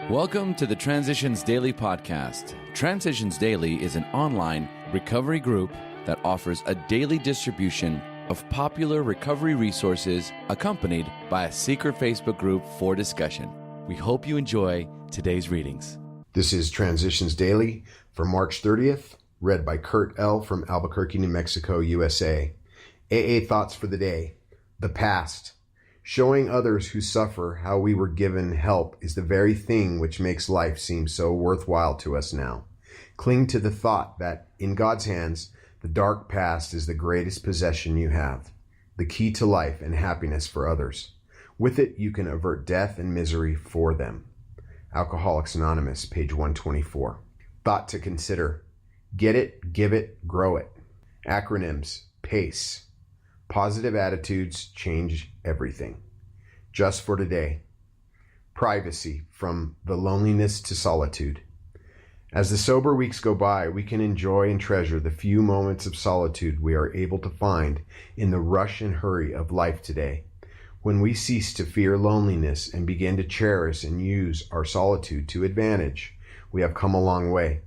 Welcome to the Transitions Daily podcast. Transitions Daily is an online recovery group that offers a daily distribution of popular recovery resources accompanied by a secret Facebook group for discussion. We hope you enjoy today's readings. This is Transitions Daily for March 30th, read by Kurt L. from Albuquerque, New Mexico, USA. AA Thoughts for the Day. The Past. Showing others who suffer how we were given help is the very thing which makes life seem so worthwhile to us now. Cling to the thought that, in God's hands, the dark past is the greatest possession you have, the key to life and happiness for others. With it, you can avert death and misery for them. Alcoholics Anonymous, page 124. Thought to consider. Get it, give it, grow it. Acronyms. PACE. Positive attitudes change everything. Just for today. Privacy, from the loneliness to solitude. As the sober weeks go by, we can enjoy and treasure the few moments of solitude we are able to find in the rush and hurry of life today. When we cease to fear loneliness and begin to cherish and use our solitude to advantage, we have come a long way.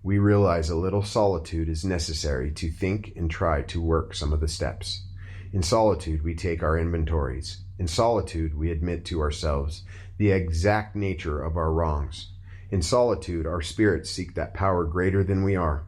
We realize a little solitude is necessary to think and try to work some of the steps. In solitude, we take our inventories. In solitude, we admit to ourselves the exact nature of our wrongs. In solitude, our spirits seek that power greater than we are.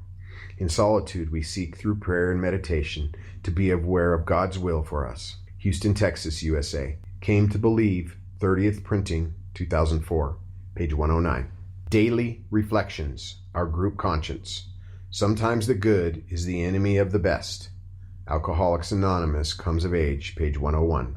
In solitude, we seek through prayer and meditation to be aware of God's will for us. Houston, Texas, USA. Came to Believe, 30th Printing, 2004, page 109. Daily Reflections, our group conscience. Sometimes the good is the enemy of the best. Alcoholics Anonymous, Comes of Age, page 101.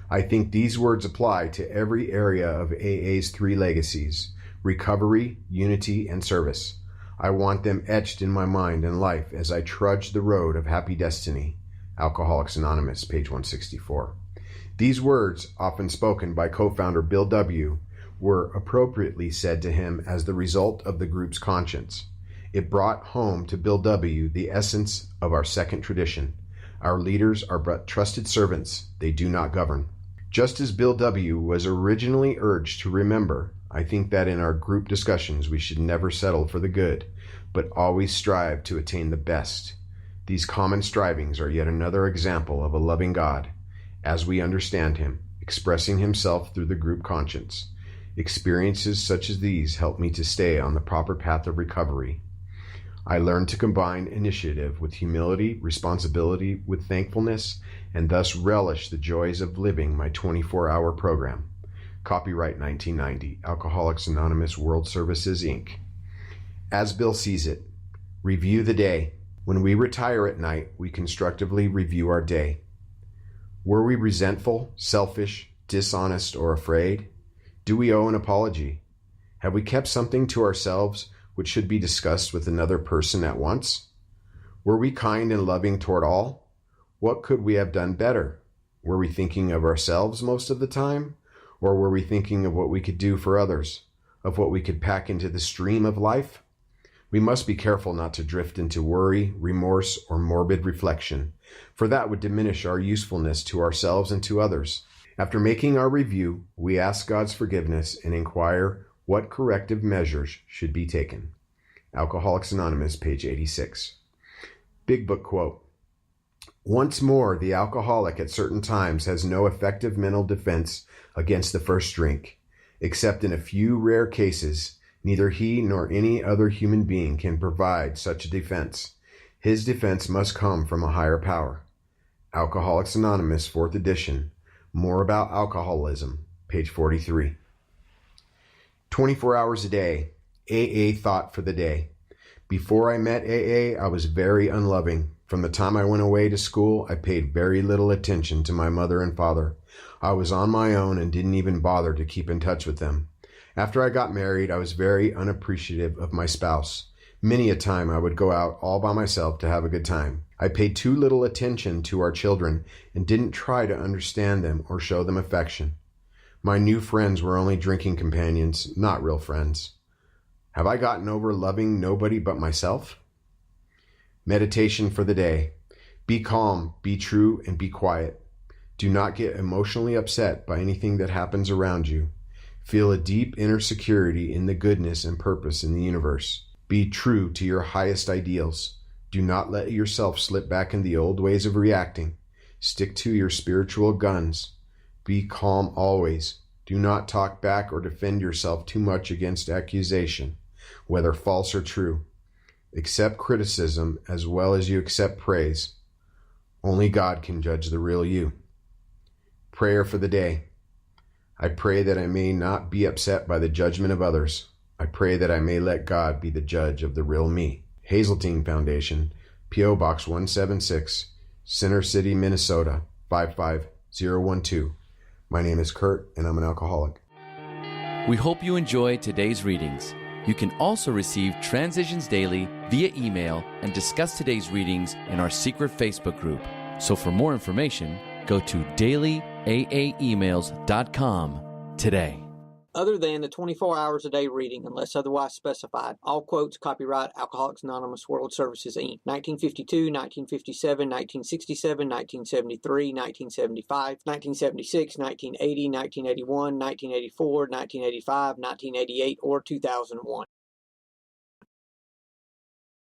I think these words apply to every area of AA's three legacies: recovery, unity, and service. I want them etched in my mind and life as I trudge the road of happy destiny. Alcoholics Anonymous, page 164. These words, often spoken by co-founder Bill W., were appropriately said to him as the result of the group's conscience. It brought home to Bill W. the essence of our second tradition. Our leaders are but trusted servants. They do not govern. Just as Bill W. was originally urged to remember, I think that in our group discussions we should never settle for the good, but always strive to attain the best. These common strivings are yet another example of a loving God, as we understand Him, expressing Himself through the group conscience. Experiences such as these help me to stay on the proper path of recovery. I learned to combine initiative with humility, responsibility with thankfulness, and thus relish the joys of living my 24-hour program. Copyright 1990, Alcoholics Anonymous World Services, Inc. As Bill sees it, review the day. When we retire at night, we constructively review our day. Were we resentful, selfish, dishonest, or afraid? Do we owe an apology? Have we kept something to ourselves which should be discussed with another person at once? Were we kind and loving toward all? What could we have done better? Were we thinking of ourselves most of the time? Or were we thinking of what we could do for others, of what we could pack into the stream of life? We must be careful not to drift into worry, remorse, or morbid reflection, for that would diminish our usefulness to ourselves and to others. After making our review, we ask God's forgiveness and inquire what corrective measures should be taken. Alcoholics Anonymous, page 86. Big Book quote. Once more, the alcoholic at certain times has no effective mental defense against the first drink. Except in a few rare cases, neither he nor any other human being can provide such a defense. His defense must come from a higher power. Alcoholics Anonymous, 4th edition. More about alcoholism, page 43. 24 hours a day. AA Thought for the Day. Before I met AA, I was very unloving. From the time I went away to school, I paid very little attention to my mother and father. I was on my own and didn't even bother to keep in touch with them. After I got married, I was very unappreciative of my spouse. Many a time I would go out all by myself to have a good time. I paid too little attention to our children and didn't try to understand them or show them affection. My new friends were only drinking companions, not real friends. Have I gotten over loving nobody but myself? Meditation for the day. Be calm, be true, and be quiet. Do not get emotionally upset by anything that happens around you. Feel a deep inner security in the goodness and purpose in the universe. Be true to your highest ideals. Do not let yourself slip back in the old ways of reacting. Stick to your spiritual guns. Be calm always. Do not talk back or defend yourself too much against accusation, whether false or true. Accept criticism as well as you accept praise. Only God can judge the real you. Prayer for the day. I pray that I may not be upset by the judgment of others. I pray that I may let God be the judge of the real me. Hazeltine Foundation, P.O. Box 176, Center City, Minnesota, 55012. My name is Kurt, and I'm an alcoholic. We hope you enjoyed today's readings. You can also receive Transitions Daily via email and discuss today's readings in our secret Facebook group. So for more information, go to dailyaaemails.com today. Other than the 24 hours a day reading, unless otherwise specified, all quotes copyright Alcoholics Anonymous World Services, Inc. 1952, 1957, 1967, 1973, 1975, 1976, 1980, 1981, 1984, 1985, 1988, or 2001.